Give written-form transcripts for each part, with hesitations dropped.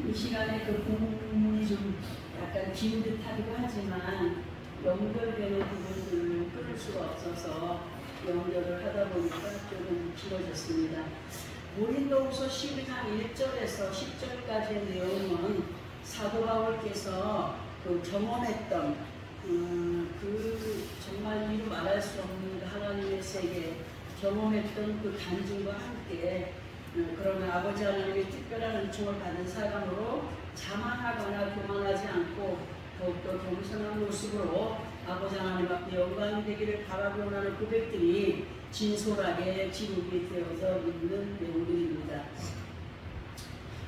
이 시간에 그 본문이 좀 약간 긴 듯하기도 하지만 연결되는 부분들을 끊을 수가 없어서 연결을 하다 보니까 조금 길어졌습니다. 고린도후서 12장 1절에서 10절까지의 내용은 사도 바울께서 그 경험했던 그 정말 이루 말할 수 없는 하나님의 세계 경험했던 그 간증과 함께 그러나 아버지 하나님의 특별한 은총을 받은 사람으로 자만하거나 교만하지 않고 더욱더 겸손한 모습으로 아버지 하나님 앞에 영광이 되기를 바라고 원하는 고백들이 진솔하게 기록이 되어서 있는 내용들입니다.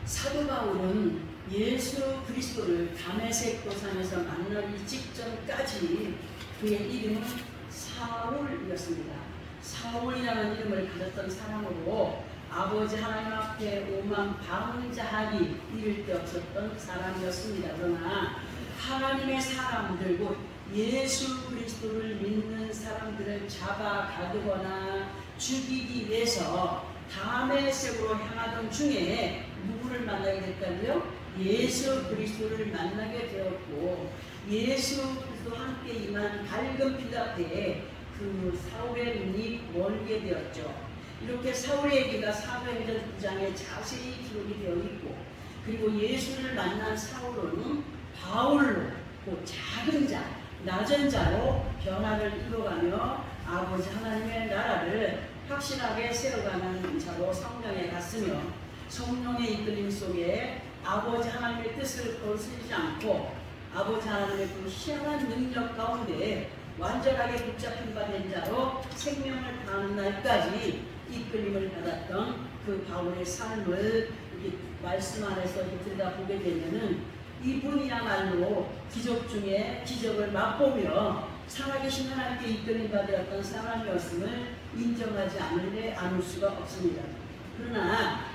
사도 바울은 예수 그리스도를 다메섹 도상에서 만나기 직전까지 그의 이름은 사울이었습니다. 사울이라는 이름을 가졌던 사람으로 아버지 하나님 앞에 오만 방자하기 이를 데 없었던 사람이었습니다. 그러나 하나님의 사람들 곧 예수 그리스도를 믿는 사람들을 잡아가두거나 죽이기 위해서 다메섹으로 향하던 중에 누구를 만나게 됐다고요? 예수 그리스도를 만나게 되었고 예수 그리스도와 함께 임한 밝은 빛 앞에 그 사울의 눈이 멀게 되었죠. 이렇게 사울의 얘기가 사도행전 9장에 자세히 기록이 되어 있고 그리고 예수를 만난 사울은 바울로 그 작은 자, 낮은 자로 변화를 이루어가며 아버지 하나님의 나라를 확실하게 세워가는 자로 성령에 갔으며 성령의 이끌림 속에 아버지 하나님의 뜻을 거스르지 않고 아버지 하나님의 그 희한한 능력 가운데 완전하게 붙잡힌 바 된 자로 생명을 다하는 날까지 이끌림을 받았던 그 바울의 삶을 말씀 안에서 들여다보게 되면은 이분이야말로 기적 중에 기적을 맛보며 살아계신 하나님께 이끌림 받았던 사람이었음을 인정하지 않을 수가 없습니다. 그러나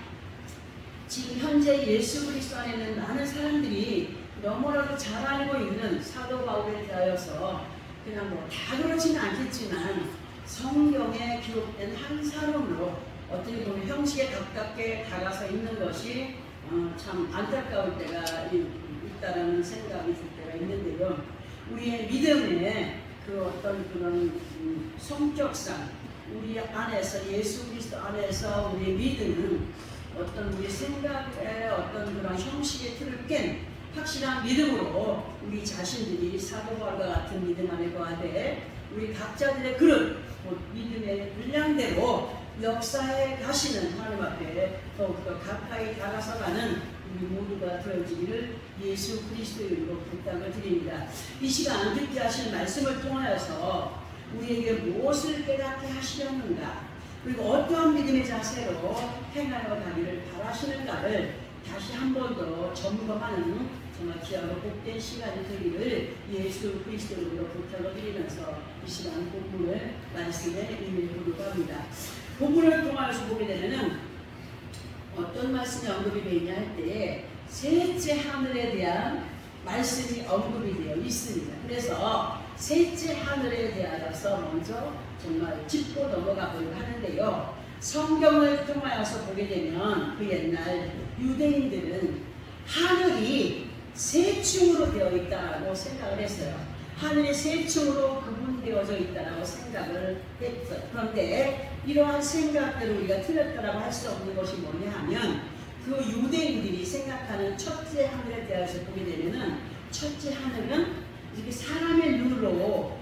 지금 현재 예수 그리스도 안에 있는 많은 사람들이 너무나도 잘 알고 있는 사도 바울에 대하여서 그냥 뭐 다 그렇지는 않겠지만 성경에 기록된 한 사람으로 어떻게 보면 형식에 가깝게 다가서 있는 것이 참 안타까울 때가 있다라는 생각이 들 때가 있는데요. 우리의 믿음의 그 어떤 그런 성격상 우리 안에서 예수 그리스도 안에서 우리의 믿음은 어떤 우리 생각의 어떤 그런 형식의 틀을 깬 확실한 믿음으로 우리 자신들이 사도 바울과 같은 믿음 안에 거하되 우리 각자들의 그릇 믿음의 분량대로 역사에 가시는 하나님 앞에 더욱더 가까이 다가서가는 우리 모두가 되어지기를 예수 그리스도의 이름으로 부탁을 드립니다. 이 시간 듣게 하시는 말씀을 통하여서 우리에게 무엇을 깨닫게 하시려는가 그리고 어떠한 믿음의 자세로 행하여 가기를 바라시는가를 다시 한 번 더 점검하는 정말 귀하고 복된 시간이 되기를 예수 그리스도로 부탁을 드리면서 이 시간 본문을 말씀에 읽어보려고 합니다. 본문을 통해서 보게 되면은 어떤 말씀이 언급이 되냐 할 때 셋째 하늘에 대한 말씀이 언급이 되어 있습니다. 그래서 셋째 하늘에 대하여서 먼저 정말 짚고 넘어가 보려고 하는데요. 성경을 통하여서 보게 되면 그 옛날 유대인들은 하늘이 세 층으로 되어 있다고 생각을 했어요. 하늘이 세 층으로 구분되어져 있다고 생각을 했어요. 그런데 이러한 생각대로 우리가 틀렸다고 할 수 없는 것이 뭐냐 하면 그 유대인들이 생각하는 첫째 하늘에 대해서 보게 되면은 첫째 하늘은 이렇게 사람의 눈으로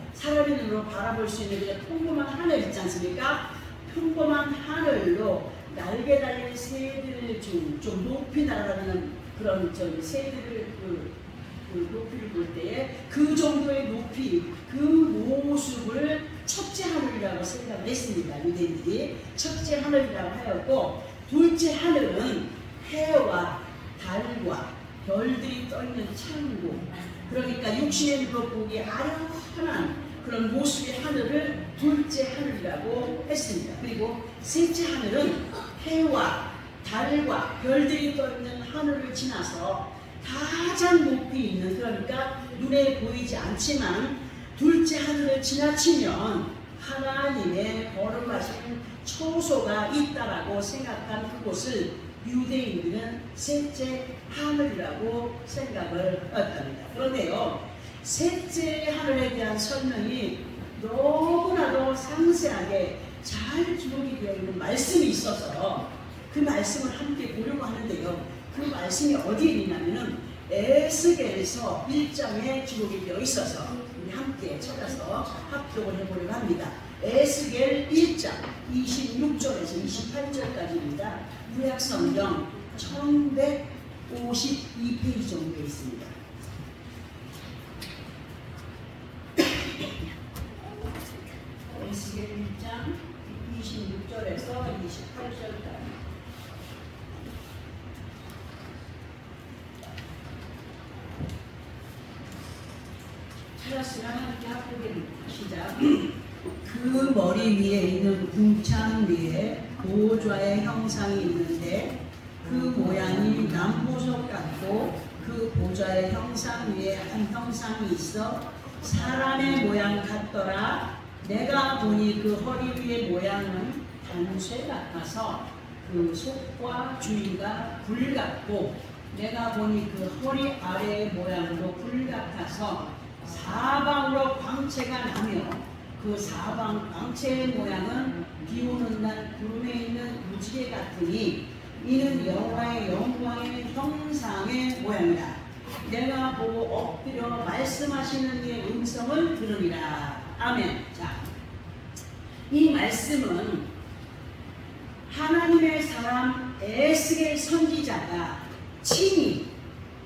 바라볼 수 있는 그냥 평범한 하늘 있지 않습니까? 평범한 하늘로 날개 달린 새들을 좀 높이 날아가는 그런 새들을 그 높이를 볼 때에 그 정도의 높이 그 모습을 첫째 하늘이라고 생각을 했습니다. 유대인들이 첫째 하늘이라고 하였고 둘째 하늘은 해와 달과 별들이 떠있는 창고 그러니까 육신의 눈으로 보기에 아련한 그런 모습의 하늘을 둘째 하늘이라고 했습니다. 그리고 셋째 하늘은 해와 달과 별들이 떠있는 하늘을 지나서 가장 높이 있는 그러니까 눈에 보이지 않지만 둘째 하늘을 지나치면 하나님의 거룩하신 처소가 있다라고 생각한 그곳을 유대인들은 셋째 하늘이라고 생각을 했답니다. 그런데요, 셋째 하늘에 대한 설명이 너무나도 상세하게 잘 기록이 되어 있는 말씀이 있어서 그 말씀을 함께 보려고 하는데요. 그 말씀이 어디에 있냐면은 에스겔서 1장에 기록이 되어 있어서 우리 함께 찾아서 합독을 해보려고 합니다. 에스겔 1장 26절에서 28절까지입니다. 구약성경 1152페이지 정도에 있습니다. 에스겔 1장 26절에서 28절까지. 찾았으면 함께 합독해봅니다. 시작. 그 머리 위에 있는 궁창 위에 보좌의 형상이 있는데 그 모양이 남보석 같고 그 보좌의 형상 위에 한 형상이 있어 사람의 모양 같더라. 내가 보니 그 허리 위의 모양은 단쇠 같아서 그 속과 주위가 불 같고 내가 보니 그 허리 아래의 모양도 불 같아서 사방으로 광채가 나며 그 사방 광채의 모양은 비오는 날 구름에 있는 무지개 같으니 이는 여호와의 영광의 형상의 모양이라. 내가 보고 엎드려 말씀하시는 이의 음성을 들으리라. 아멘. 자, 이 말씀은 하나님의 사람 에스겔 선지자가 친히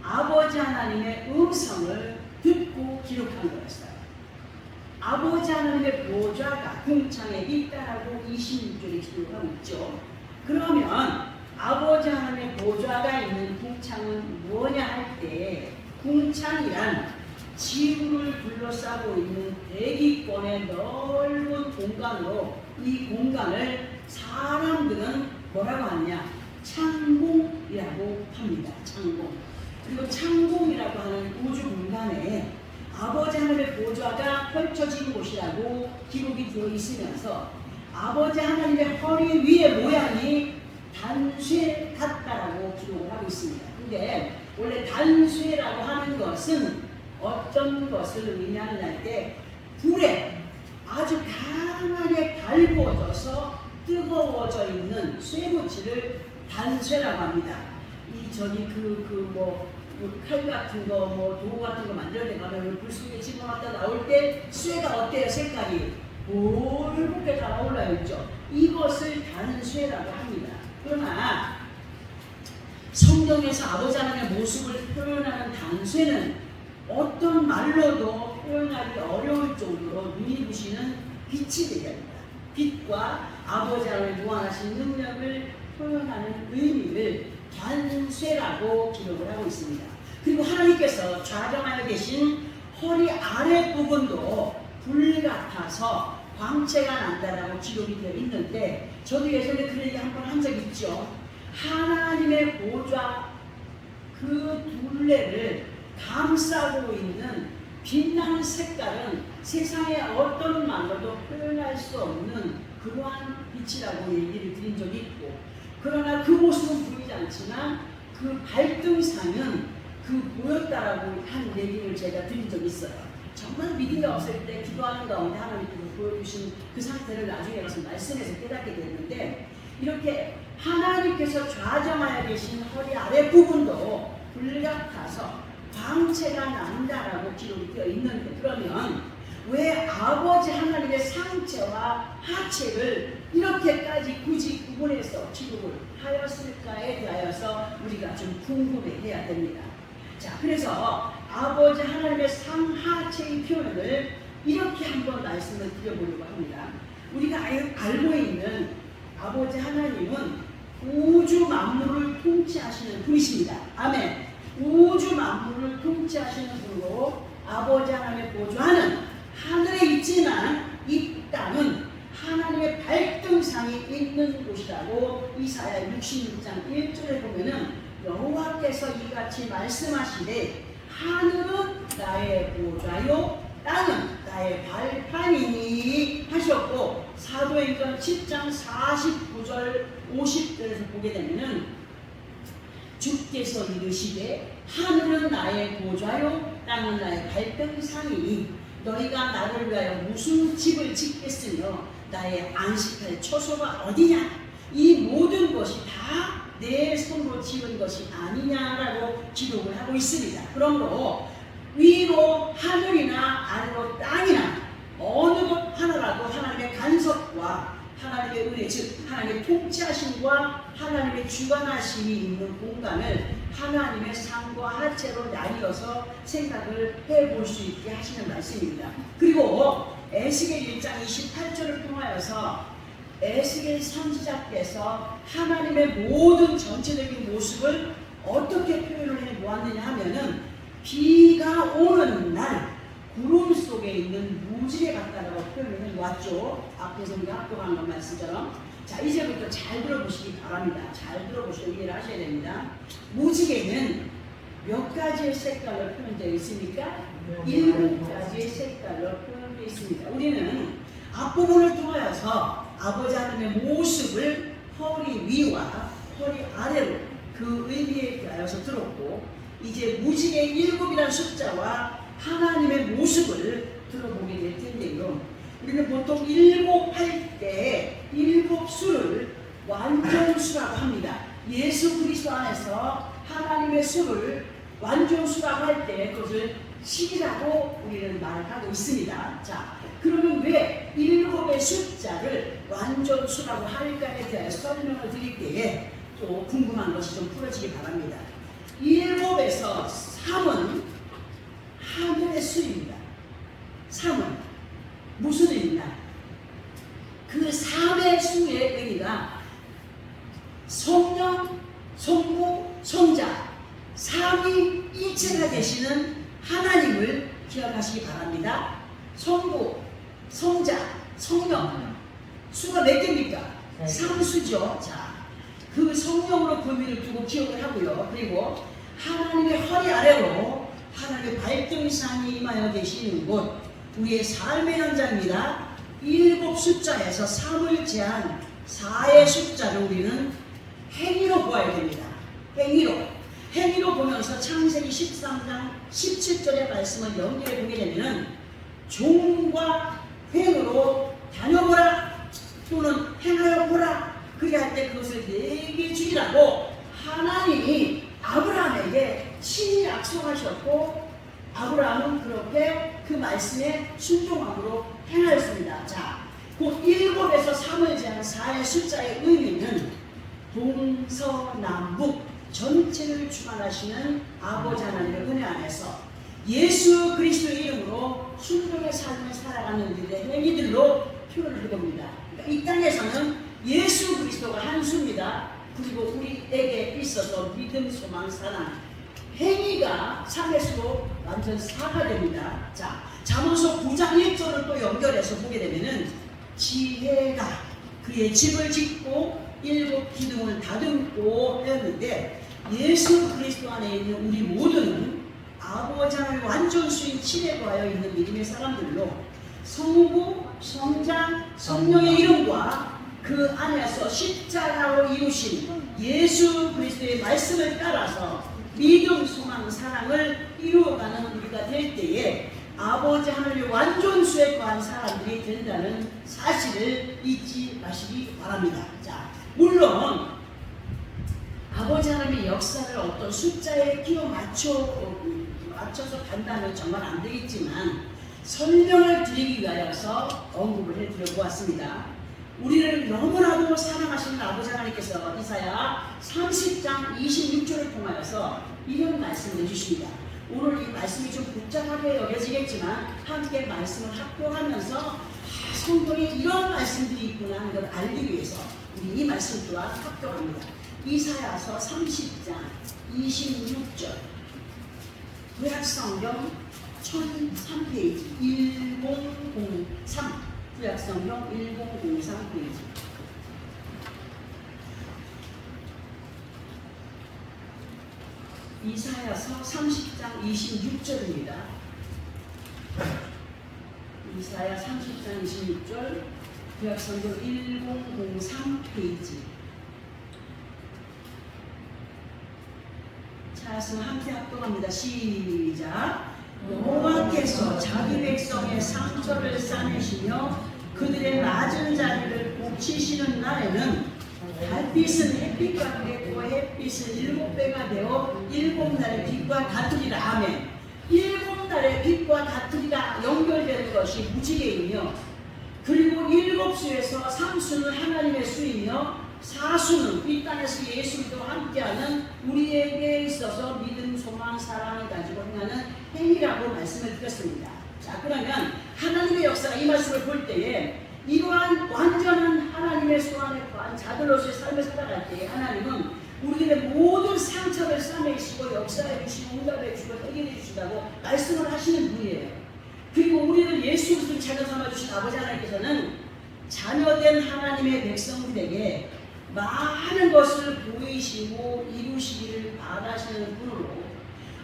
아버지 하나님의 음성을 듣고 기록한 거였어요. 아버지 하나님의 보좌가 궁창에 있다라고 26절에 기록하고 있죠. 그러면 아버지 하나님의 보좌가 있는 궁창은 뭐냐 할 때 궁창이란 지구를 둘러싸고 있는 대기권의 넓은 공간으로 이 공간을 사람들은 뭐라고 하냐? 창공이라고 합니다. 창공. 그리고 창공이라고 하는 우주 공간에 아버지 하나님의 보좌가 펼쳐진 곳이라고 기록이 되어 있으면서 아버지 하나님의 허리 위의 모양이 단쇠 같다라고 기록을 하고 있습니다. 근데 원래 단쇠라고 하는 것은 어떤 것을 의미하느냐 할 때 불에 아주 강하게 달궈져서 뜨거워져 있는 쇠붙이를 단쇠라고 합니다. 이 저기 칼 같은 거, 도 같은 거 만들 때 가면 불 속에 집어넣었다 나올 때 쇠가 어때요? 색깔이 볼게 달아올라 있죠. 이것을 단쇠라고 합니다. 그러나 성경에서 아버지 하나님의 모습을 표현하는 단쇠는 어떤 말로도 표현하기 어려울 정도로 눈이 부시는 빛이 되게 합니다. 빛과 아버지 하나님의 무한하신 능력을 표현하는 의미를 단쇠라고 기록을 하고 있습니다. 그리고 하나님께서 좌정하여 계신 허리 아래 부분도 불 같아서 광채가 난다라고 기록이 되어 있는데 저도 예전에 그런 얘기 한 번 한 적 있죠. 하나님의 보좌 그 둘레를 감싸고 있는 빛나는 색깔은 세상의 어떤 말로도 표현할 수 없는 그러한 빛이라고 얘기를 드린 적이 있고 그러나 그 모습은 보이지 않지만 그 발등상은 그 보였다라고 한 얘기를 제가 드린 적이 있어요. 정말 믿음이 없을 때 기도하는 가운데 하나님께서 보여주신 그 상태를 나중에 가서 말씀에서 깨닫게 됐는데 이렇게 하나님께서 좌정하여 계신 허리 아래 부분도 불 같아서 광채가 난다라고 기록이 되어 있는데 그러면 왜 아버지 하나님의 상체와 하체를 이렇게까지 굳이 구분해서 기록을 하였을까에 대하여서 우리가 좀 궁금해해야 됩니다. 자, 그래서 아버지 하나님의 상하체의 표현을 이렇게 한번 말씀을 드려보려고 합니다. 우리가 알고 있는 아버지 하나님은 우주 만물을 통치하시는 분이십니다. 아멘. 우주 만물을 통치하시는 분으로 아버지 하나님의 보좌는 하늘에 있지만 이 땅은 하나님의 발등상이 있는 곳이라고 이사야 66장 1절에 보면은 여호와께서 이같이 말씀하시되 하늘은 나의 보좌요 땅은 나의 발판이니 하셨고 사도행전 10장 49절 50절에서 보게 되면은 주께서 이르시되 하늘은 나의 보좌요 땅은 나의 발등상이니 너희가 나를 위하여 무슨 집을 짓겠으며 나의 안식할 처소가 어디냐? 이 모든 것이 다 내 손으로 지은 것이 아니냐라고 기록을 하고 있습니다. 그러므로 위로 하늘이나 아래로 땅이나 어느 것 하나라도 하나님의 간섭과 하나님의 은혜, 즉 하나님의 통치하심과 하나님의 주관하심이 있는 공간을 하나님의 상과 하체로 나뉘어서 생각을 해볼 수 있게 하시는 말씀입니다. 그리고 에스겔 1장 28절을 통하여서 에스겔 선지자께서 하나님의 모든 전체적인 모습을 어떻게 표현을 해 보았느냐 하면은 비가 오는 날 구름 속에 있는 무지개 같다라고 표현을 해왔죠. 앞에서 우리가 합독한 것 말씀처럼. 자, 이제부터 잘 들어보시기 바랍니다. 잘 들어보시고 이해를 하셔야 됩니다. 무지개는 몇 가지의 색깔로 표현되어 있습니까? 7가지의 색깔로 표현되어 있습니다. 우리는 앞부분을 통하여서 아버지 하나님의 모습을 허리 위와 허리 아래로 그 의미에 대하여서 들었고, 이제 무지개 7이라는 숫자와 하나님의 모습을 들어보게 될 텐데요. 우리는 보통 7 할 때 7수를 완전수라고 합니다. 예수 그리스도 안에서 하나님의 수를 완전수라고 할 때 그것을 식이라고 우리는 말하고 있습니다. 자, 그러면 왜 7의 숫자를 완전수라고 할까에 대해 설명을 드릴 때에 또 궁금한 것이 좀 풀어지기 바랍니다. 7에서 3은 하늘의 수입니다. 3은 무슨 의미냐? 그 3의 수의 의미가 성령, 성부, 성자, 삼위일체가 되시는 하나님을 기억하시기 바랍니다. 성부, 성자, 성령, 수가 몇 개입니까? 3수죠. 자, 그 성령으로 범위를 두고 기억을 하고요. 그리고 하나님의 허리 아래로 하나님의 발등상이 임하여 계시는 곳, 우리의 삶의 현장입니다. 7 숫자에서 3을 제한 4의 숫자를 우리는 행위로 보아야 됩니다. 행위로 보면서 창세기 13장 17절의 말씀을 연결해 보게 되면 종과 횡으로 다녀보라 또는 행하여 보라, 그리할 때 그것을 내게 주리라고 하나님이 아브라함에게 친히 약속하셨고, 아브라함은 그렇게 그 말씀에 순종함으로 행하였습니다. 자, 그 7에서 3을 제한 4의 숫자의 의미는 동서남북 전체를 주관하시는 아버지 하나님의 은혜 안에서 예수 그리스도의 이름으로 순종의 삶을 살아가는 일의 행위들로 표현을 해봅니다. 그러니까 이 땅에서는 예수 그리스도가 한 수입니다. 그리고 우리에게 있어서 믿음, 소망, 사랑, 행위가 3의 수로 완전 4가 됩니다. 자, 잠언서 9장 1절을 또 연결해서 보게 되면은 지혜가 그의 집을 짓고 7 기둥을 다듬고 했는데, 예수 그리스도 안에 있는 우리 모두는 아버지 하나님의 완전수인 칠에 거하여 있는 믿음의 사람들로 성부, 성자, 성령의 이름과 그 안에서 십자가로 이루신 예수 그리스도의 말씀을 따라서 믿음, 소망, 사랑을 이루어가는 우리가 될 때에 아버지 하나님의 완전수에 거한 사람들이 된다는 사실을 잊지 마시기 바랍니다. 자, 물론 아버지 하나님의 역사를 어떤 숫자에 끼워 맞춰서 간다면 정말 안 되겠지만 설명을 드리기 위하여서 언급을 해드려 보았습니다. 우리를 너무나도 사랑하시는 아버지 하나님께서 이사야 30장 26절을 통하여서 이런 말씀을 해주십니다. 오늘 이 말씀이 좀 복잡하게 여겨지겠지만 함께 말씀을 합독하면서 성경에 이런 말씀들이 있구나 하는 걸 알기 위해서 우리 이 말씀 또한 합독합니다. 이사야서 30장 26절 구약성경 1003페이지 1003 구약성경 1003페이지 이사야서 30장 26절입니다. 이사야 30장 26절 구약성경 1003페이지 자, 함께 합동합니다. 시작. 여호와께서 자기 백성의 상처를 싸매시며 그들의 낮은 자리를 고치시는 날에는 달빛은 햇빛과 같고 햇빛은 7배가 되어 7날의 빛과 같으리라. 아멘. 7날의 빛과 같으리라 연결되는 것이 무지개이며, 그리고 7수에서 3수는 하나님의 수이며 4수는 이 땅에서 예수 그리스도와 함께하는 우리에게 있어서 믿음, 소망, 사랑을 가지고 행하는 행위라고 말씀을 드렸습니다. 자, 그러면 하나님의 역사가 이 말씀을 볼 때에 이러한 완전한 하나님의 소원에 관한 자들로서의 삶을 살아갈 때에 하나님은 우리들의 모든 상처를 싸매시고 역사해 주시고 응답해 주시고 해결해 주신다고 말씀을 하시는 분이에요. 그리고 우리를 예수 그리스도 자녀 삼아 주신 아버지 하나님께서는 자녀된 하나님의 백성들에게 많은 것을 보이시고 이루시기를 바라시는 분으로,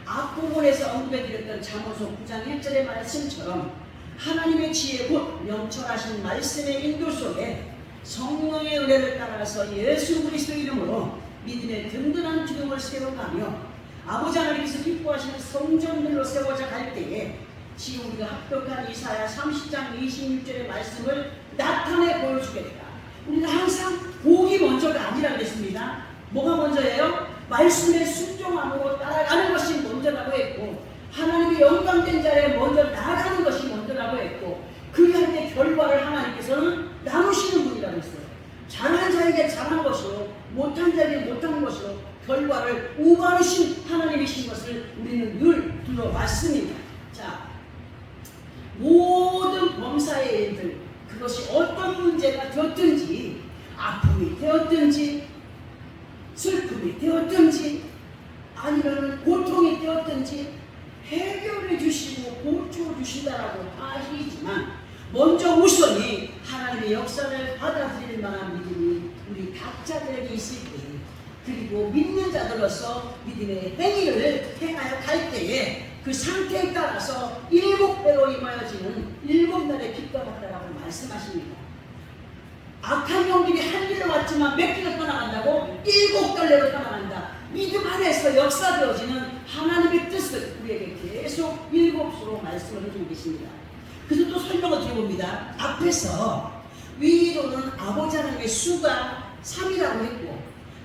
앞부분에서 언급해드렸던 잠언서 9장 1절의 말씀처럼 하나님의 지혜 곧 명철하신 말씀의 인도 속에 성령의 은혜를 따라서 예수 그리스도 이름으로 믿음의 든든한 기둥을 세워가며 아버지 하나님께서 기뻐하시는 성전들로 세워져 갈 때에 지금 우리가 합독한 이사야 30장 26절의 말씀을 나타내 보여주게 되라. 우리는 항상 복이 먼저가 아니라 그랬습니다. 뭐가 먼저예요? 말씀에 순종함으로 따라가는 것이 먼저라고 했고, 하나님의 영광된 자리에 먼저 나아가는 것이 먼저라고 했고, 그리할 때 결과를 하나님께서는 나누시는 분이라고 했어요. 잘한 자에게 잘한 것이요 못한 자에게 못한 것이요 결과를 우발하신 하나님이신 것을 우리는 늘 들어왔습니다. 자, 모든 범사의 일들, 그것이 어떤 문제가 되었든지, 아픔이 되었든지 슬픔이 되었든지 아니면 고통이 되었든지 해결해 주시고 고쳐 주신다라고 하시지만, 먼저 우선이 하나님의 역사를 받아들일 만한 믿음이 우리 각자들에게 있을 때, 그리고 믿는 자들로서 믿음의 행위를 행하여 갈 때에 그 상태에 따라서 7배로 임하여지는 7날의 빛과 같다라고 말씀하십니다. 악한 영들이 한 길로 왔지만 몇 길로 떠나간다고? 7갈래로 떠나간다. 믿음 안에서 역사되어지는 하나님의 뜻을 우리에게 계속 7수로 말씀을 해주고 계십니다. 그래서 또 설명을 드려봅니다. 앞에서 위로는 아버지 하나님의 수가 3이라고 했고,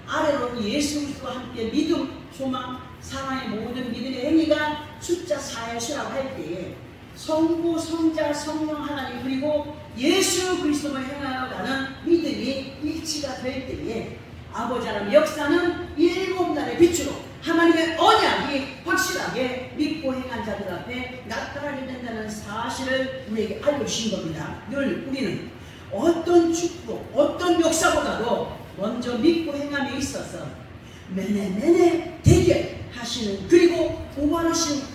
아래로는 예수 그리스도와 함께 믿음, 소망, 사랑의 모든 믿음의 행위가 숫자 4의 수라고 할 때에 성부, 성자, 성령 하나님 그리고 예수 그리스도를 행하여 가는 믿음이 일치가 될 때에 아버지 하나님의 역사는 7날의 빛으로 하나님의 언약이 확실하게 믿고 행한 자들 앞에 나타나게 된다는 사실을 우리에게 알려주신 겁니다. 늘 우리는 어떤 축복, 어떤 역사보다도 먼저 믿고 행함에 있어서 매네매네 대결하시는, 그리고 보완하시는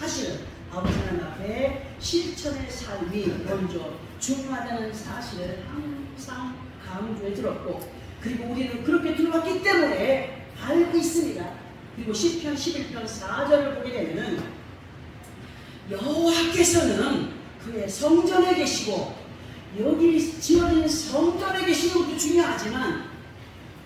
아버지 하나님 앞에 실천의 삶이 먼저 중요하다는 사실을 항상 강조해 들었고, 그리고 우리는 그렇게 들어왔기 때문에 알고 있습니다. 그리고 시편 11편 4절을 보게 되면은 여호와께서는 그의 성전에 계시고, 여기 지어진 성전에 계시는 것도 중요하지만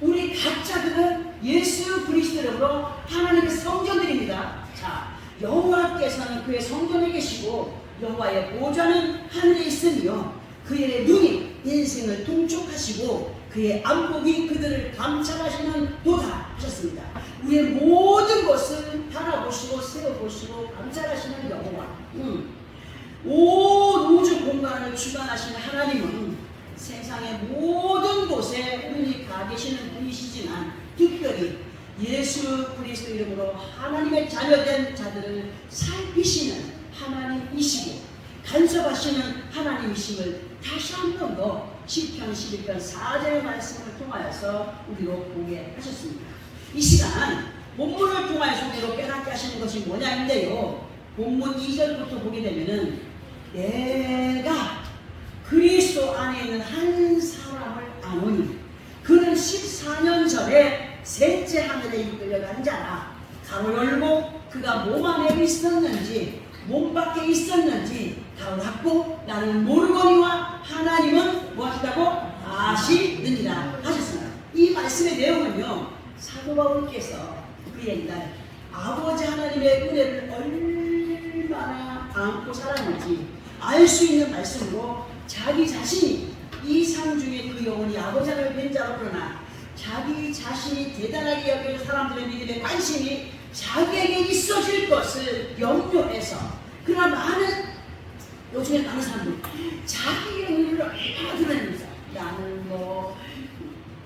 우리 각자들은 예수 그리스도로 하나님의 성전들입니다. 자, 여호와께서는 그의 성전에 계시고 여호와의 보좌는 하늘에 있으며 그의 눈이 인생을 통촉하시고 그의 안목이 그들을 감찰하시는 도다 하셨습니다. 우리의 모든 것을 바라보시고 세워보시고 감찰하시는 여호와, 온 우주 공간을 주관하시는 하나님은 세상의 모든 곳에 눈이 가 계시는 분이시지만 특별히 예수 그리스도 이름으로 하나님의 자녀된 자들을 살피시는 하나님이시고 간섭하시는 하나님이심을 다시 한 번 더 시편 11편 4절의 말씀을 통하여서 우리로 보게 하셨습니다. 이 시간 본문을 통하여서 우리로 깨닫게 하시는 것이 뭐냐인데요, 본문 2절부터 보게 되면은 내가 그리스도 안에 있는 한 사람을 아노니 그는 14년 전에 셋째 하늘에 이끌려간 자라. 가로 열고 그가 몸 안에 있었는지 몸 밖에 있었는지 가로 닫고 나는 모르거니와 하나님은 무엇이라고 아시느니라 하셨습니다. 이 말씀의 내용은요, 사도 바울께서 그의 날 아버지 하나님의 은혜를 얼마나 안고 살았는지 알 수 있는 말씀으로 자기 자신이 이 삶 중에 그 영혼이 아버지 하나님을 뵌 자로 그러나 자기 자신이 대단하게 여기는 사람들의 믿음에 관심이 자기에게 있어질 것을 염려해서 그러나 많은 요즘에 많은 사람들이 자기의 의를 얼마나 드러냅니다. 나는 뭐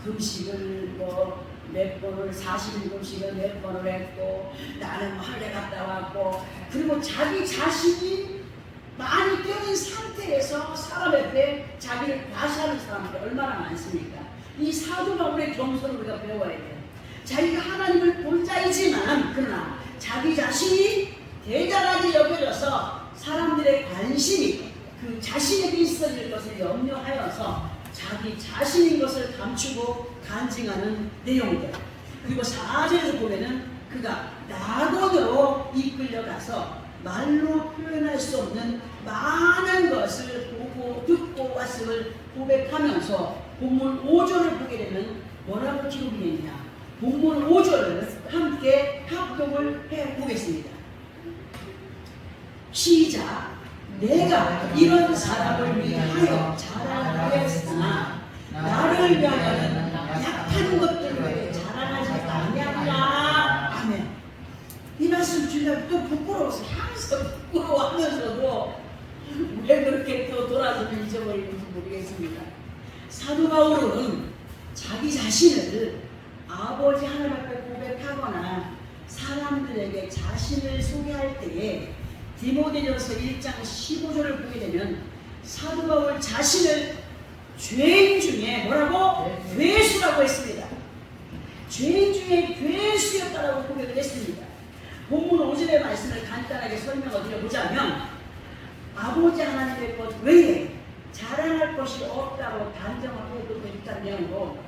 금식을 뭐 몇 번을 40일금식을 몇 번을 했고 나는 할례 갔다 왔고 그리고 자기 자신이 많이 깨진 상태에서 사람 앞에 자기를 과시하는 사람들이 얼마나 많습니까? 이 사도 바울의 겸손을 우리가 배워야 돼요. 자기가 하나님을 본 자이지만 그러나 자기 자신이 대단하게 여겨져서 사람들의 관심이 그 자신에게 있어질 것을 염려하여서 자기 자신인 것을 감추고 간증하는 내용들. 그리고 4절에서 보면은 그가 낙원으로 이끌려가서 말로 표현할 수 없는 많은 것을 보고 듣고 왔음을 고백하면서 본문 5절을 보게 되면 뭐라고 기록이 되느냐. 본문 5절을 함께 합독을 해보겠습니다. 시작. 내가 이런 사람을 위하여 자랑하였으나 나를 위하여는 약한 것들 외에 자랑하지 아니하리라. 아멘. 이 말씀 주려면 또 부끄러워서 항상 부끄러워하면서도 왜 그렇게 또 돌아서 잊어버리는지 모르겠습니다. 사도 바울은 자기 자신을 아버지 하나님 앞에 고백하거나 사람들에게 자신을 소개할 때에 디모데전서 1장 15절을 보게 되면 사도 바울 자신을 죄인 중에 뭐라고? 괴수라고 했습니다. 죄인 중에 괴수였다라고 고백을 했습니다. 본문 5절의 말씀을 간단하게 설명을 드려보자면 아버지 하나님의 것 외에 자랑할 것이 없다고 단정을 해도 있다는 내용으로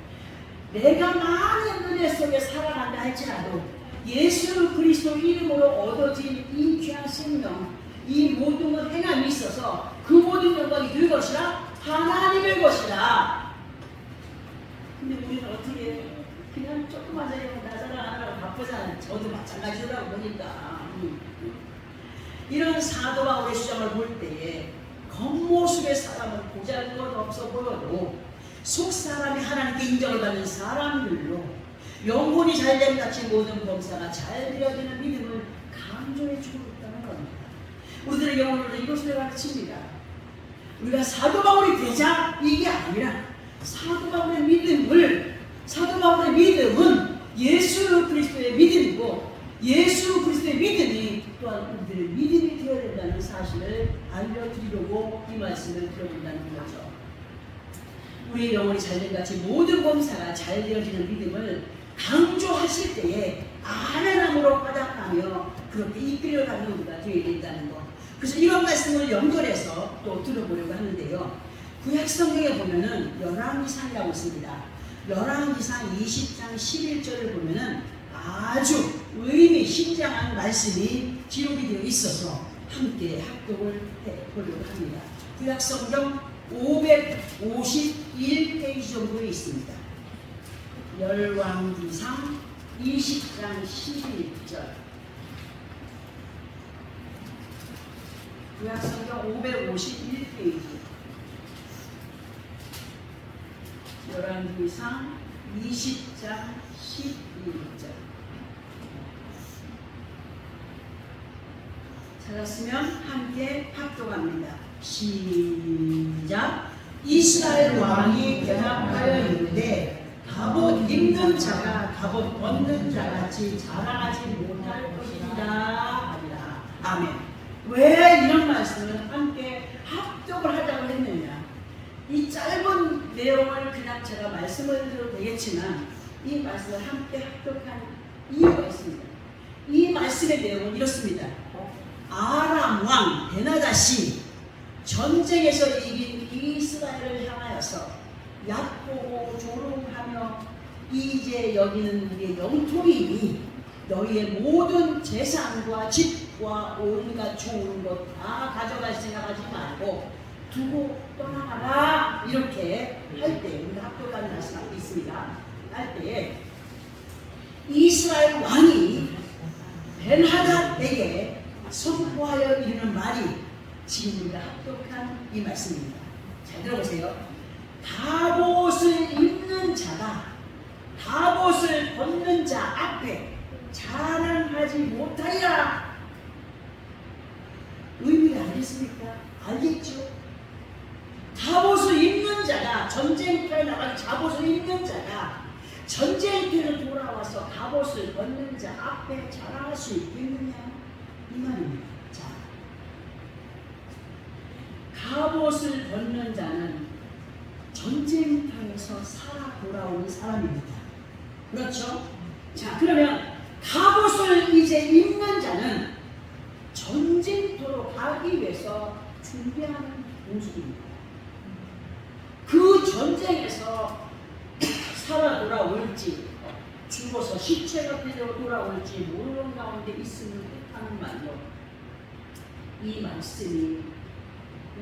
내가 많은 은혜 속에 살아간다 할지라도 예수 그리스도 이름으로 얻어진 이 귀한 생명, 이 모든 것 행함이 있어서 그 모든 영광이 누구의 것이라? 하나님의 것이라. 근데 우리는 어떻게 그냥 조그만 자리에 나 자랑하느라고 바쁘잖아요. 저도 마찬가지라고 보니까. 이런 사도 바울의 주장을 볼 때에 겉모습의 사람은 보잘것없어 보여도 속 사람이 하나님께 인정을 받는 사람들로 영혼이 잘됨 같이 모든 범사가 잘 되어지는 믿음을 강조해 주고 있다는 겁니다. 우리들의 영혼으로 이것을 가르칩니다. 우리가 사도 바울이 되자 이게 아니라 사도 바울의 믿음은 예수 그리스도의 믿음이고 예수 그리스도의 믿음이 또한 우리들의 믿음이 되어야 된다는 사실을 알려드리려고 이 말씀을 드려본다는 거죠. 우리의 영혼이 잘됨 같이 모든 범사가 잘 되어지는 믿음을 강조하실 때에 아멘함으로 화답하며 그렇게 이끌어가는 우리가 되어야 된다는 것. 그래서 이런 말씀을 연결해서 또 들어보려고 하는데요. 구약성경에 보면은 열왕기상이라고 있습니다. 열왕기상 20장 11절을 보면은 아주 의미 심장한 말씀이 기록이 되어 있어서 함께 합독을 해보려고 합니다. 구약성경 551페이지 정도에 있습니다. 열왕기상 20장 11절. 구약성경 551페이지. 열왕기상 20장 11절. 찾았으면 함께 합독합니다. 시작. 이스라엘 왕이 대답하여 이르되 갑옷 입는 자가 갑옷 벗는 자같이 자랑하지 못할 것이다 하리라. 아멘. 왜 이런 말씀을 함께 합독을 하자고 했느냐. 이 짧은 내용을 그냥 제가 말씀을 드려도 되겠지만 이 말씀을 함께 합독한 이유가 있습니다. 이 말씀의 내용은 이렇습니다. 아람 왕 베나다시 전쟁에서 이긴 이스라엘을 향하여서 얕보고 조롱하며 이제 여기는 우리의 영토이니 너희의 모든 재산과 집과 온갖 좋은 것 다 가져갈 생각하지 말고 두고 떠나가라. 이렇게 할 때 우리가 합독하는 말씀이 있습니다. 할 때 이스라엘 왕이 벤하닷에게 선포하여 이르는 말이 지금 우리가 합독한 이 말씀입니다. 잘 들어보세요. 갑옷을 입는 자가 갑옷을 벗는 자 앞에 자랑하지 못하리라. 의미를 알겠습니까? 알겠죠? 갑옷을 입는 자가 전쟁터에 나가서 갑옷을 입는 자가 전쟁터에 돌아와서 갑옷을 벗는 자 앞에 자랑할 수 있겠느냐? 이 말입니다. 자, 갑옷을 벗는 자는 전쟁터에서 살아 돌아오는 사람입니다. 그렇죠? 자, 그러면 갑옷을 이제 입는 자는 전쟁터로 가기 위해서 준비하는 모습입니다. 그 전쟁에서 살아 돌아올지 죽어서 시체가 되어 돌아올지 모르는 가운데 있음을 뜻하는 말로 이 말씀이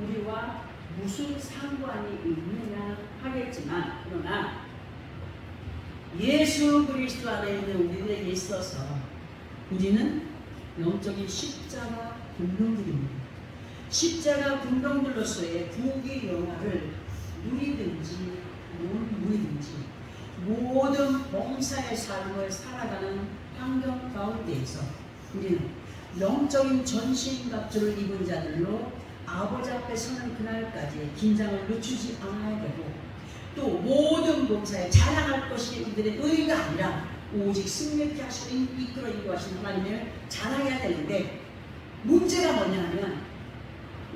우리와 무슨 상관이 있느냐 하겠지만, 그러나 예수 그리스도 안에 있는 우리들에게 있어서 우리는 영적인 십자가 군병들입니다. 십자가 군병들로서의 부귀 영화를 누리든지 못 누리든지 모든 봉사의 삶을 살아가는 환경 가운데에서 우리는 영적인 전신갑주를 입은 자들로 아버지 앞에 서는 그날까지 긴장을 늦추지 않아야 되고, 또 모든 봉사에 자랑할 것이 이들의 의가 아니라 오직 승리케 하시고 이끌어 인도하시는 하나님을 자랑해야 되는데, 문제가 뭐냐면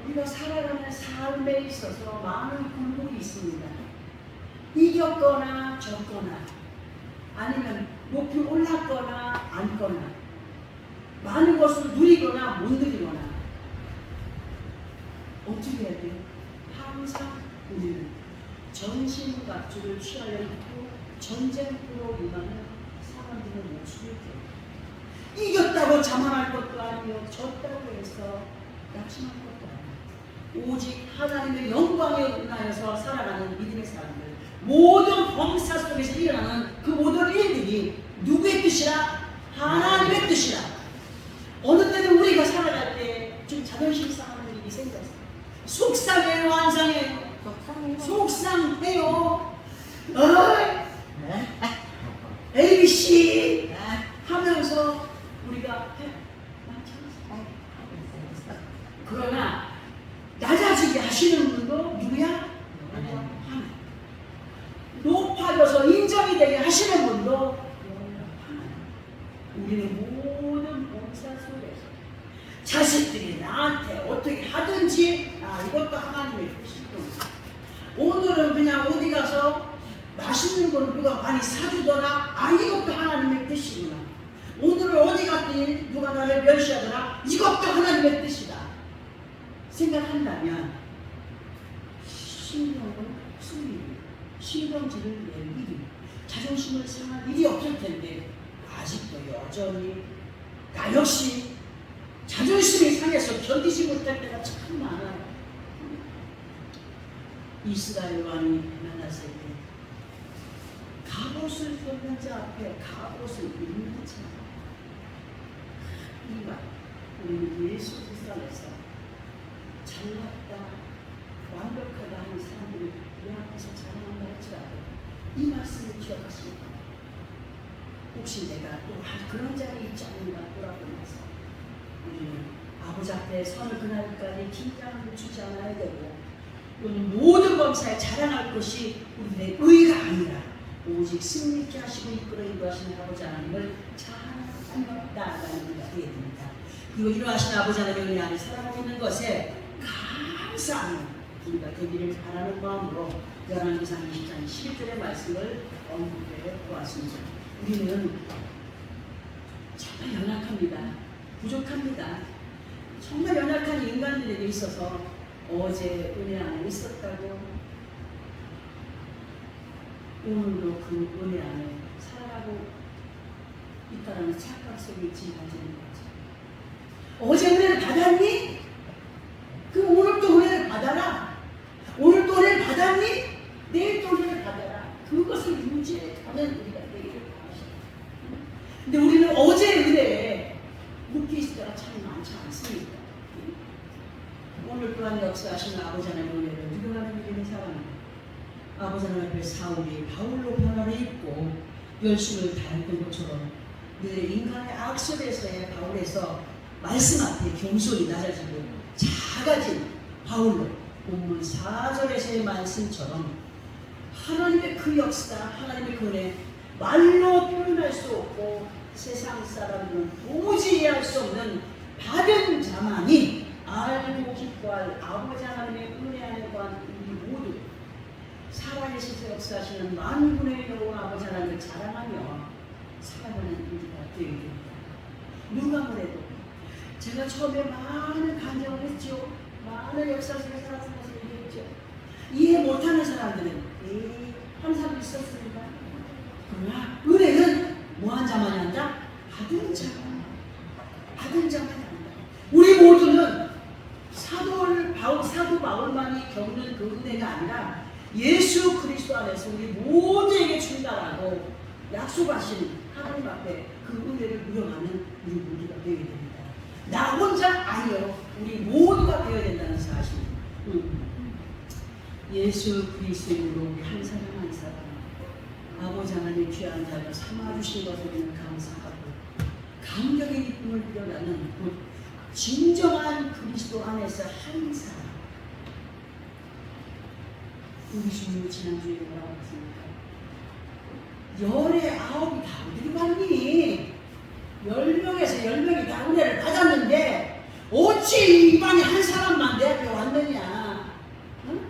우리가 살아가는 삶에 있어서 많은 굴곡이 있습니다. 이겼거나 졌거나 아니면 높이 올랐거나 앉거나 많은 것을 누리거나 못 누리거나 어떻게 해야 돼요? 항상 우리는 전신갑주를 취하여 입고 전쟁터로 임하는 사람들의 모습을 보여요. 이겼다고 자만할 것도 아니요, 졌다고 해서 낙심할 것도 아니요, 오직 하나님의 영광에 은하여서 살아가는 믿음의 사람들, 모든 범사 속에서 일어나는 그 모든 일들이 누구의 뜻이라? 하나님의 뜻이라. 어느 때는 우리가 살아갈 때 좀 자존심 상하는 일이 생겼어요. 속상해요, 환상해요? 속상해요. ABC 하면서 우리가 그러나 낮아지게 하시는 분도 누구야? 하나님. 높아져서 인정이 되게 하시는 분도 하나님. 우리는 모든 봉사 속에서 자식들이 나한테 어떻게 하든지 이것도 하나님의 뜻이구나. 오늘은 그냥 어디 가서 맛있는 걸 누가 많이 사주더라, 이것도 하나님의 뜻이구나. 오늘은 어디 갔더니 누가 나를 멸시하더라, 이것도 하나님의 뜻이다 생각한다면 신경을 쓰기, 신경질을 낼 일이, 자존심을 상할 일이 없을 텐데 아직도 여전히 나 역시 자존심이 상해서 견디지 못할 때가 참 많아요. 이스라엘 왕이 만났을 때 갑옷을 벗는 자 앞에 갑옷을 입는 자, 이말 우리는 예수 그리스도 안에서 잘났다, 완벽하다 하는 사람들이 내 앞에서 자랑한다 할지라도 이 말씀을 기억하십니까? 혹시 내가 또 그런 자리에 있지 않는가 돌아보면서 우리는 아버지 앞에 서는 그날까지 긴장을 주지 않아야 되고, 또는 모든 범사에 자랑할 것이 우리의 의가 아니라 오직 승리케 하시고 이끌어 인도하시는 아버지 하나님을 자랑한다라는 우리가 되어야 됩니다. 그리고 이러하신 아버지 하나님의 은혜 안에 살아가고 있는 것에 감사하는 우리가 되기를 바라는 마음으로 열왕기상 20장 11절의 말씀을 언급해 보았습니다. 우리는 정말 연약합니다. 부족합니다. 정말 연약한 인간들에게 있어서 어제 은혜 안에 있었다고 오늘도 그 은혜 안에 살아가고 있다는 착각 속에 지나지는 거죠. 어제 은혜를 받았니? 그 오늘도 은혜를 받아라. 오늘도 은혜를 받았니? 내일도 은혜를 받아라. 그것을 유지하는 우리가 되기를 바랍니다. 근데 우리는 어제 은혜에 시대가 참 많지 않습니다. 오늘 또한 역사하신 아버지 하나님의 은혜를 누려가는 믿음의 사람입니다. 아버지 하나님 앞에 사울이 바울로 변화를 입고 열심을 다했던 것처럼 늘 인간의 악설에서의 바울에서 말씀 앞에 겸손히 낮아지고 작아진 바울로 본문 4절에서의 말씀처럼 하나님의 그 역사, 하나님의 그 은혜 말로 표현할 수 없고 세상 사람들은 도무지 이해할 수 없는 받은 자만이 알고 기뻐할 아버지 하나님의 은혜 안에 관한 우리 모두 살아계신 역사하시는 만군의 여호와 아버지 하나님을 자랑하며 살아가는 우리가 되게 됩니다. 누가 뭐래도 제가 처음에 많은 간증을 했죠. 많은 역사 속에 살아서 얘기했죠. 이해 못하는 사람들은 한 사람도 있었습니다. 그러나 은혜는 뭐한 자만이 한다? 받은 자만이 한다. 우리 모두는 사도 바울만이 겪는 그 은혜가 아니라 예수 그리스도 안에서 우리 모두에게 준다라고 약속하신 하나님 앞에 그 은혜를 누려가는 우리 모두가 되어야 됩니다. 나 혼자 아니요. 우리 모두가 되어야 된다는 사실. 예수 그리스도로 우리 한 사람 한 사람 아버지 하나님 귀한 자를 삼아주신 것을 우리는 감사하고 감격의 기쁨을 누려가는 진정한 그리스도 안에서 한 사람. 우리 주님이 지난주에 뭐라고 했습니까? 19이 다 어디로 갔니? 10명에서 10명이 다 은혜를 받았는데 어찌 이방이 한 사람만 내 앞에 왔느냐? 응?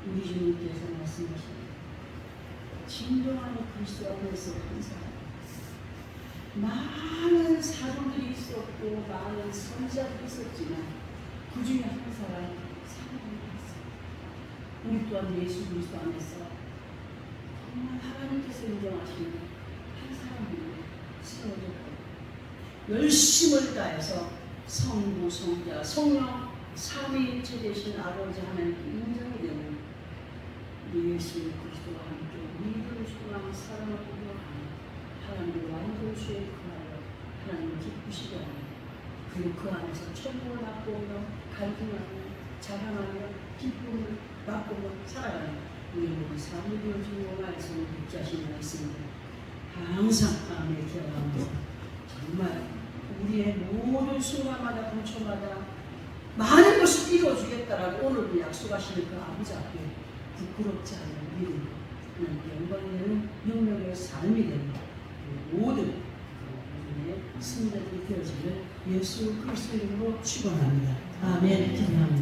우리 주님께서 말씀하십니다. 진정한 그리스도 안에서 한 사람. 많은 사도들이 있었고 많은 선지자들이 있었지만 그 중에 한 사람 사람이 있어요. 우리 또한 예수 그리스도 안에서 정말 하나님께서 인정하시는 한 사람이 세워졌고 열심을 다해서 성부, 성자, 성령 삼위일체 되신 아버지 하나님께 인정이 되는 예수 그리스도와 함께 믿음을 주고하는 사랑을 보고하는 하나님의 완전수에 그하여 하나님을 기쁘시게 하는 그리고 그 안에서 천국을 맛보며 갈등하며 자랑하며 기쁨을 맛보며 살아가는 우리 모든 삶을 보여주고 말씀을 듣게 하시는 말씀입니다. 항상 마음에 기억하면서 정말 우리의 모든 순간마다 분초마다 많은 것을 이루어주겠다라고 오늘도 약속하시는 그 아버지 앞에 부끄럽지 않은 믿음 영광이 되는 능력의 삶이 되는 모든 우리의 승리들이 되어지는 예수 그리스도 이름으로 축원합니다. 아멘. 기도합니다.